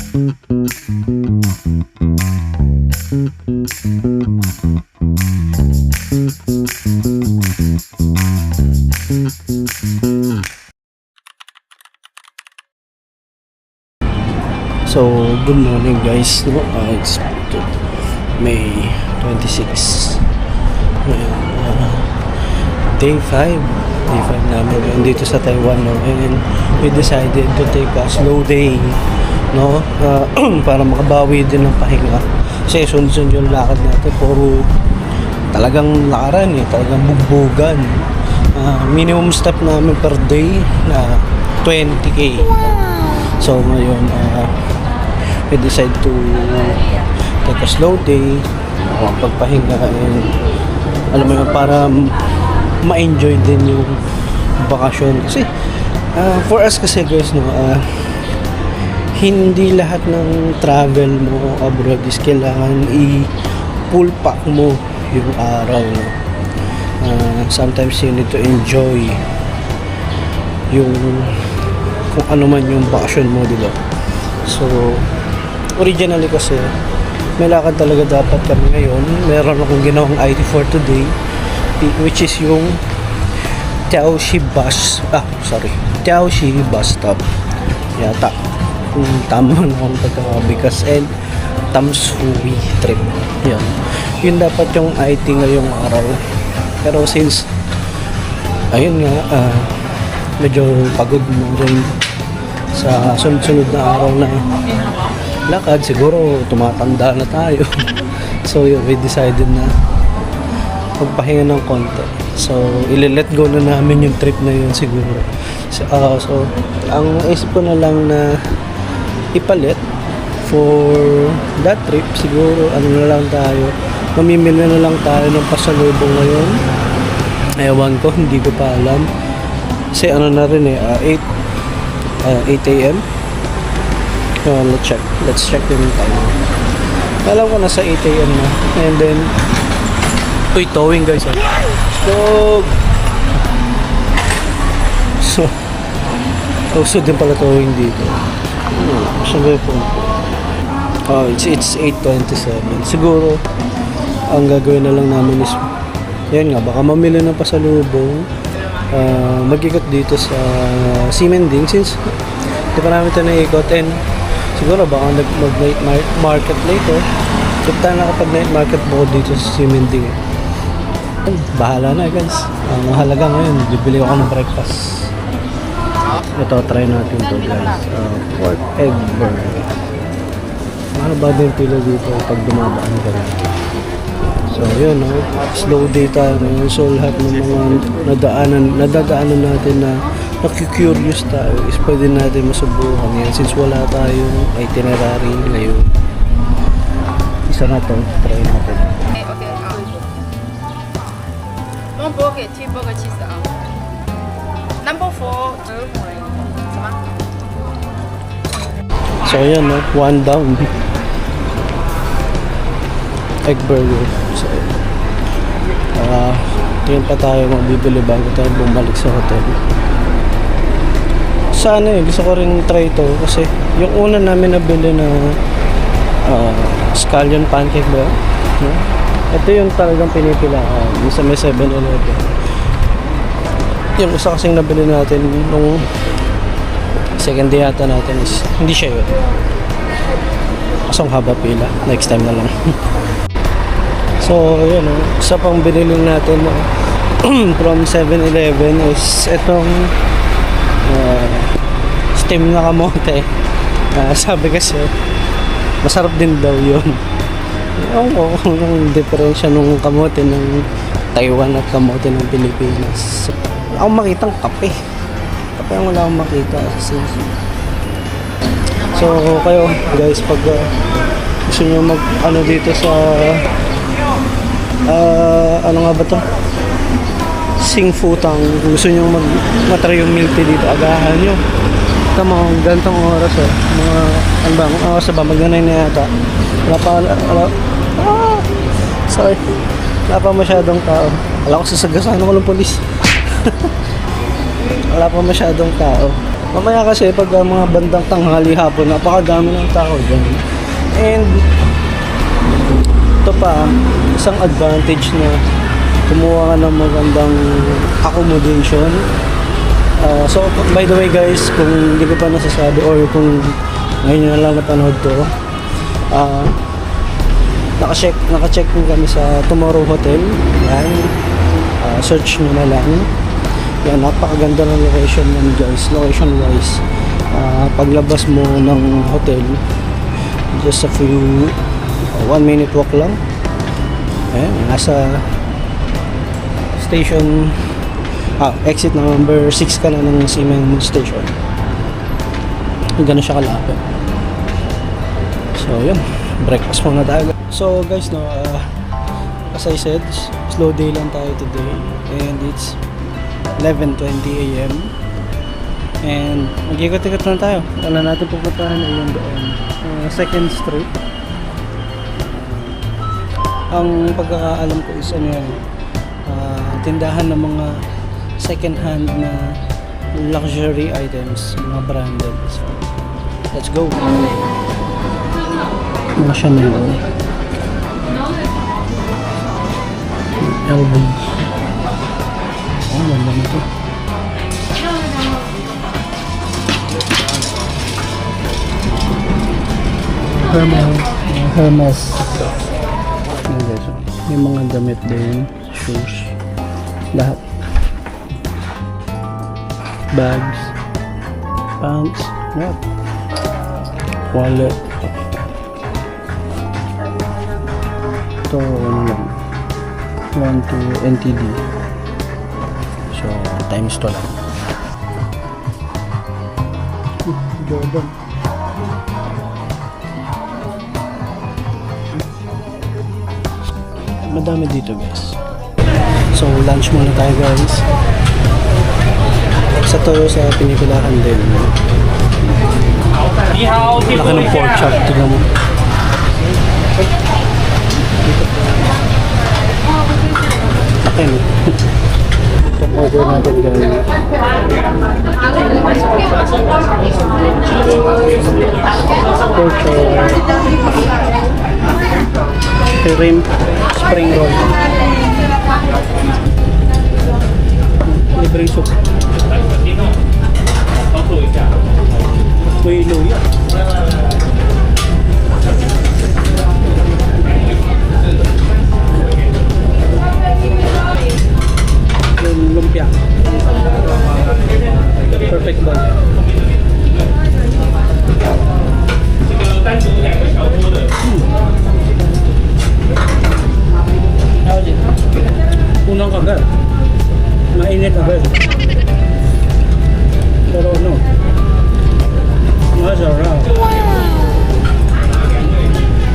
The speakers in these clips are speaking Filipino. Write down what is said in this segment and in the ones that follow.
So, good morning guys. It's May 26. Day 5. Day 5 namin dito sa Taiwan, no? And we decided to take a slow day, no? Para makabawi din ng pahinga. Kasi sunod-sunod yung lakad natin. Puro talagang lakaran eh. Talagang bugbugan. Minimum step namin per day na 20k. So ngayon we decide to take a slow day, pagpahinga, and alam mo yun, para ma-enjoy din yung bakasyon. Kasi for us kasi guys, no, hindi lahat ng travel mo abroad is kailangan i-full pack mo yung araw, no? Sometimes you need to enjoy yung kung ano man yung bakasyon mo, diba? So originally kasi may lakad talaga dapat kami ngayon. Meron akong ginawang IT for today, which is yung Tiaoxi bus stop yata, kung tama na akong pagkakabigas, and Tamsui trip. Yun dapat yung IT ngayong araw, pero since ayun nga, medyo pagod mo rin sa sunod-sunod na araw na lakad, siguro tumatanda na tayo. So yun, we decided na magpahinga ng konti. So ile-let go na namin yung trip na yun siguro. So ang isip ko na lang na ipalit for that trip, siguro ano na lang tayo, mamimili na lang tayo ng pasalubong ngayon. Ewan ko, hindi ko pa alam. Kasi ano na rin eh, 8 a.m. Let's check yung time. Alam ko nasa 8 a.m. na. And then towing guys. Stop! So din pala towing dito. Saan ba yung phone ko? It's 8:27. Siguro ang gagawin na lang namin is yan nga, baka mamili ng pasalubong, mag-ikot dito sa Ximending, since di pa namin ito na-ikot, and siguro baka mag-night market later. Punta na kapag night market mo dito sa Ximending. Bahala na guys. Ang mahalaga ngayon, bibili ako ng breakfast. Ito, try natin to guys. Pork egg burger. Mahaba din pila dito pag dumadaan ka rin. So yun, no? Slow day tayo ngayon. So lahat ng mga nadadaanan natin na naku-curious tayo is pwede natin masubukan yan, since wala tayong itinerary ngayon. Isa na to, try natin. Okay. One burger, two burger cheese Number 4. So ayan, no? One down. Egg burger. So yun pa tayo mabibili bago tayo bumalik sa hotel. Sana gusto ko rin try ito kasi yung una namin nabili na scallion pancake ba? No? Ito yung talagang pinipilaan sa may 7-Eleven. Yung isa kasing nabili natin nung second day yata natin is hindi siya yun. Kasong haba pila. Next time na lang. So yun, isa pang binili natin from 7-Eleven is itong steam na kamote. Sabi kasi masarap din daw yun. Yung diferensya nung kamote ng Taiwan at kamote ng Pilipinas. Wala akong makitang kape. Kape ang wala akong makita. So kayo guys, pag gusto nyo mag dito sa ano nga ba to? Singfutang. Kung gusto nyo matry yung milk tea dito, agahan nyo. Tama, gantong oras mga ano ba, oras ba, mag-9 na yata. Sorry, wala pa masyadong tao. Wala ko sasagasan ng walang polis. Wala pa masyadong tao. Mamaya kasi pag mga bandang tanghali hapon, napakadami ng tao dyan. And ito pa, isang advantage na kumuha ka ng magandang accommodation. So by the way guys, kung hindi ko pa nasasabi or kung ngayon nyo na lang napanood to, naka-check po kami sa Tomorrow Hotel. Yan, search nyo na lang. Yan, napakaganda ng location yan guys, location wise. Paglabas mo ng hotel, just a few 1 minute walk lang. Ayan, nasa station, exit number 6 ka na ng Seaman Station. Ganun siya kalapit. So yun, breakfast muna tayo. So guys, no, as I said, slow day lang tayo today. And it's 11:20 AM. And mag-ikot-ikot lang tayo. Wala natin pupuntahan na yun doon. Second Street. Ang pagkakaalam ko is ano yan, tindahan ng mga second hand na luxury items, mga branded. So, let's go. Mga Chanel. LV. Oh, ganda nito. Hermes. Ayan guys, oh. May mga damit din, shoes, lahat. Bags, pants, yep. Wallet. Ito, ano lang, 1 to NTD. So, times 2 lang. Jordan. Madami dito guys. So lunch muna tayo guys. Sa to sa pinikulahan din. Laki ng pork chop. Tignan mo. Laki no. Top order natin guys. Pork chop. Shrimp spring roll. Libreng soup. May luya. Yung lumpia. Perfect ball. Unang kagat, mainit agad. Pero ano, masarap.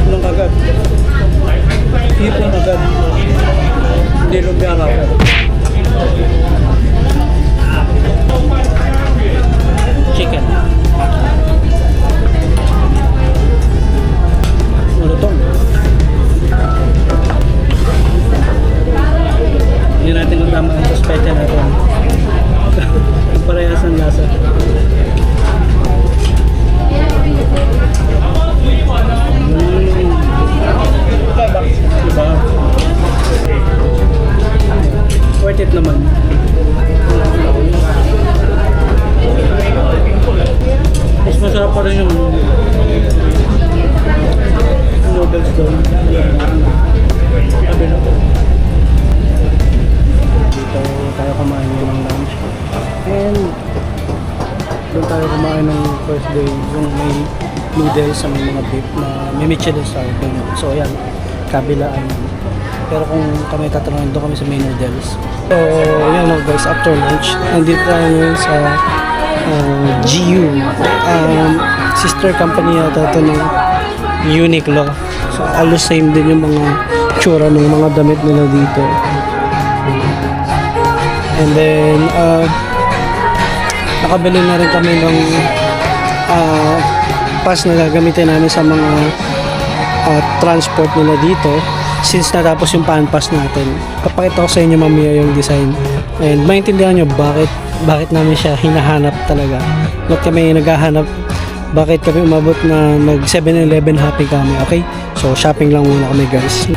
Unang kagat, hipon agad. Hindi lumpia ka agad. Chicken. Malutong. Hindi natin kung tama ang suspecha natin. Parehas ang lasa. Diba? Worth it naman. Mas masarap pa rin yung noodles doon. Sabi na po. Dito tayo kumain ng lunch. And doon tayo kumain ng first day, yung may noodles sa mga beef na may Michelin star. So ayan, kabilaan. Pero kung kami tatanungin, doon kami sa may noodles. So yan no guys, after lunch, nandito tayo ngayon sa GU. Sister company yata ito ng Uniqlo. So alos same din yung mga tsura ng mga damit nila dito. And then nakabili na rin kami ng pass na gagamitin namin sa mga transport nila dito since natapos yung pan pass natin. Papakita ko sa inyo mamaya yung design. And maintindihan nyo bakit namin siya hinahanap talaga. Bakit kami naghahanap, bakit kami umabot na nag 7-Eleven happy kami, okay? So shopping lang muna kami guys.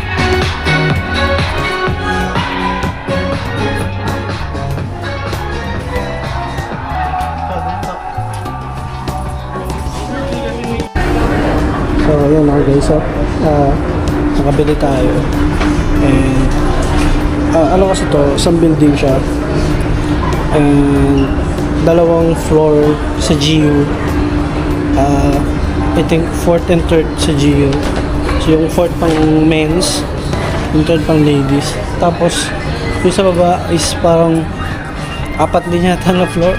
So yun mga guys, nakabili tayo. And ano kasi to, isang building siya. And dalawang floor sa GU. I think 4th and 3rd sa GU. So yung 4th pang men's, yung 3rd pang ladies. Tapos yung sa baba is parang 4 din yata na floor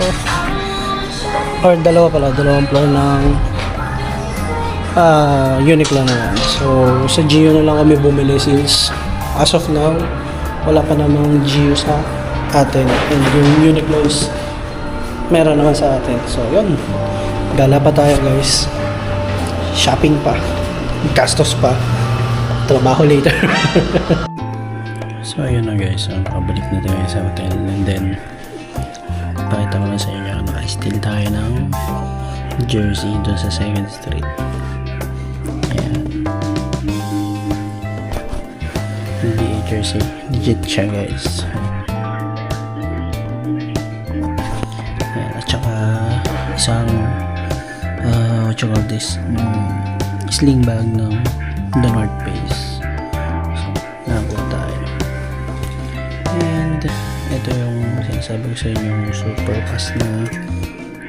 or dalawang floor ng Uniqlo naman. So sa GU na lang kami bumili since as of now wala pa namang GU sa atin, and yung Uniqlo is meron naman sa atin. So yun, gala pa tayo guys, shopping pa, gastos pa, trabaho later. So ayun na guys, nakabalik na tayo sa hotel, and then pakita ko lang sa inyo, naka-steal tayo ng jersey doon sa 2nd Street. Ayan, NBA jersey, legit siya guys. Ayan, at saka isang what you call this, sling bag ng The North Face. So nakakuha tayo, and ito yung sinasabi ko sa inyo, yung super pass na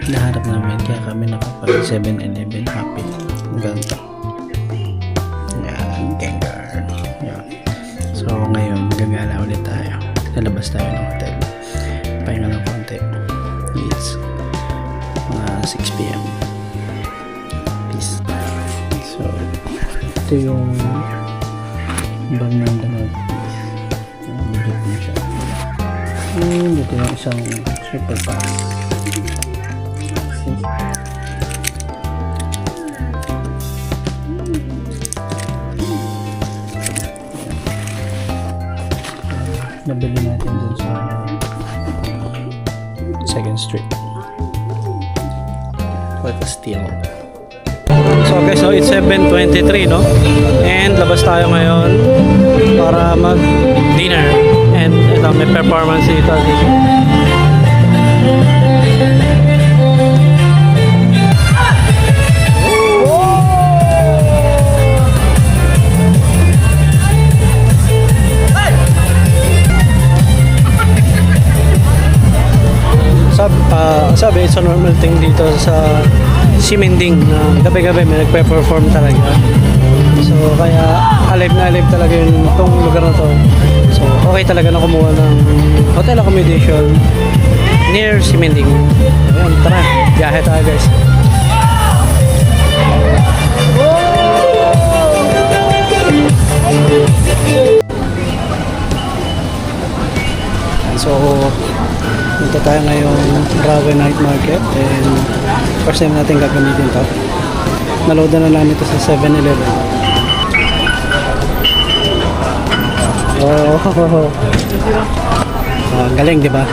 hinahanap namin, kaya kami nakapag 7-Eleven happy. Ganda. Yan, Gengar. Yan. So ngayon gagala ulit tayo, lalabas tayo ng hotel, pahinga lang konti. It's 6 PM. Peace. So ito yung bag ng The North Face. Legit din siya. Ito yung isang super pass. Nabili natin dun sa 2nd Street. What a steal. So guys, so it's 7:23, no? And labas tayo ngayon para mag-dinner. And ito, may performance dito. Sabi, it's a normal thing dito sa Simending na gabi-gabi may nagpe-perform talaga. So kaya alive na alive talaga itong lugar na to. So okay talaga na kumuha ng hotel accommodation near Simending. Ayun, tara, biyahe tayo guys. So punta tayo ngayong Rawe Night Market, and first time natin gagamitin ito. Naloadan na namin ito sa 7-Eleven. Oh, galing, di ba?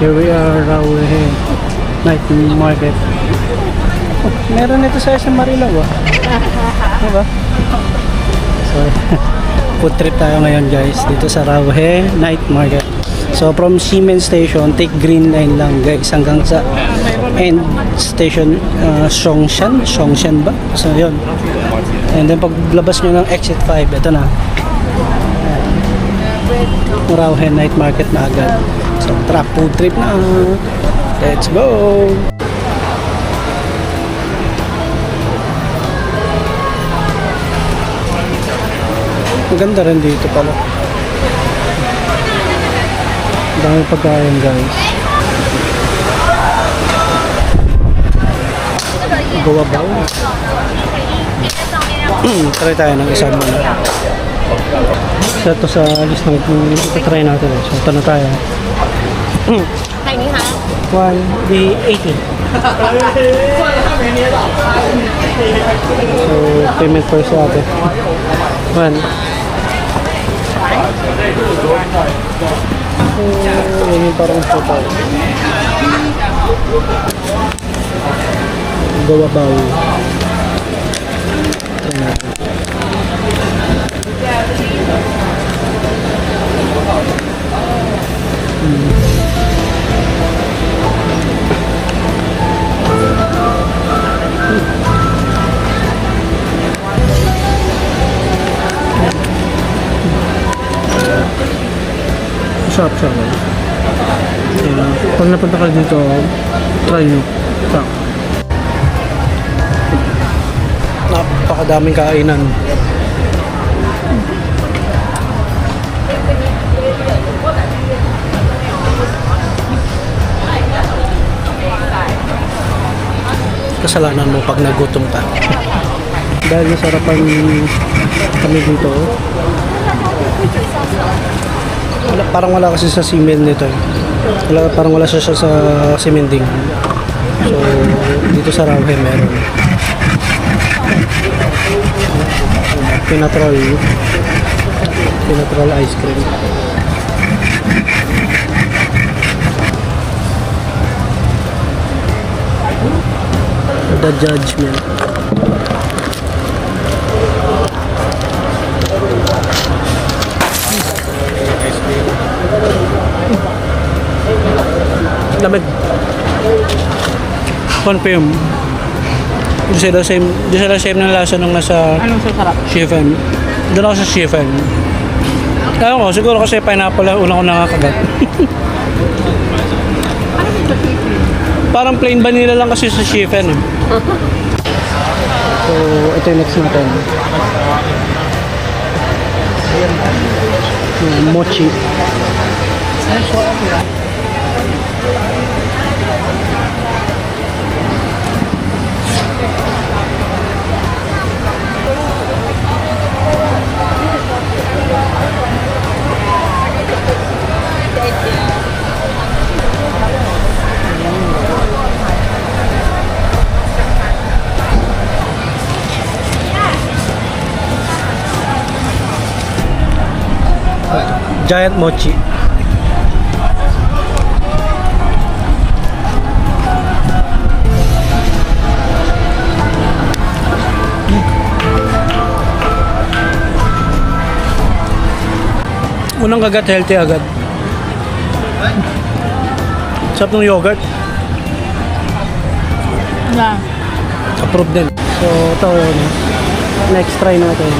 Here we are, Rawe Night Market. Oh, meron ito sa SM Marilao, diba? So, food trip tayo ngayon guys dito sa Rawe Night Market. So from Siemens Station, take green line lang guys hanggang sa end station, Songshan ba? So yun. And then paglabas nyo ng exit 5, ito na, Rawe Night Market na agad. So tara, food trip na, let's go. Maganda rin dito pala. Dami pagkain guys. Gawa ba? Try tayo ng isa muna. Isa to sa list ng ito-try natin. So ito na tayo. 嗨，你好。 1 the 80. So, payment first natin. Man. So, yun yung parang total. Gawa bawo. Sarap siya. Pag napunta ka dito, try nyo. Sarap. Napakadaming kainan. Kasalanan mo pag nagutom ka. Dahil nasarapan kami dito. Parang wala kasi sa cement nito. Parang wala siya sa cementing. So, dito sa Rauhe meron. Pinatrol ice cream. The Judgment. Lamig. Confirm. Di sila same ng lasa nung nasa Anong sasarap? Chiffen. Doon ako sa Chiffen. Kaya ko, siguro kasi pineapple lang unang ko nakakagat. Ano dito chicken? Parang plain vanilla lang kasi sa Chiffen. Eh. So, ito yung next natin. Mochi. Giant mochi. Unang kagat, healthy agad. Sarap ng yogurt. Yeah. Approved din. So, ito, next try natin.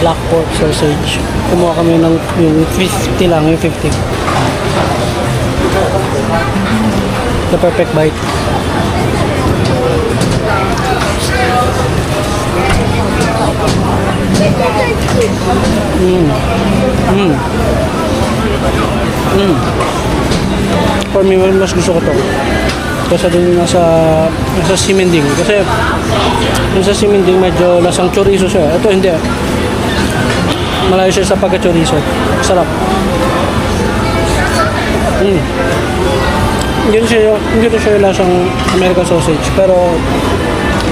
Black pork sausage. Kumuha kami ng yung 50 lang, yung 50. The perfect bite. For me, mas gusto ko to. Kasi dun nasa simending. Kasi yung sa simending medyo lasang chorizo siya. Ito hindi. Malayo siya sa pagka-chorizo. Sarap. Hindi ito siya yung lasang American sausage. Pero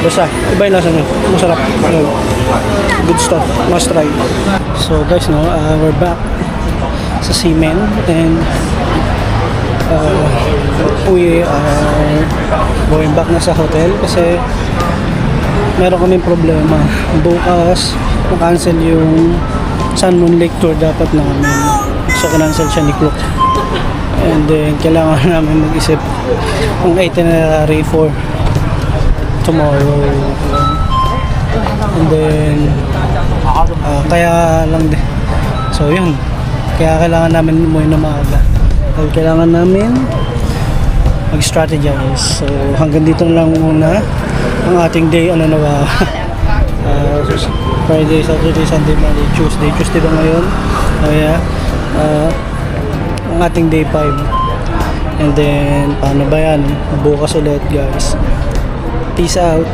basta, iba yung lasa niya. Masarap. Good stuff. Must try. So guys, no, we're back sa Seamen. And we are going back na sa hotel kasi meron kaming problema. Bukas, na-cancel yung Sun Moon Lake tour dapat namin. So, kinancel siya ni Klook. And then, kailangan namin mag-isip ang itinerary for tomorrow. And then, kaya lang din. So, yun. Kaya kailangan namin umuwi na maaga. Dahil kailangan namin mag-strategize. So, hanggang dito lang muna ang ating day. Ano na ba? Friday, Saturday, Sunday, Monday, Tuesday. Tuesday ba ngayon? Kaya, ang ating day 5. And then, paano ba yan? Bukas ulit, guys. Peace out.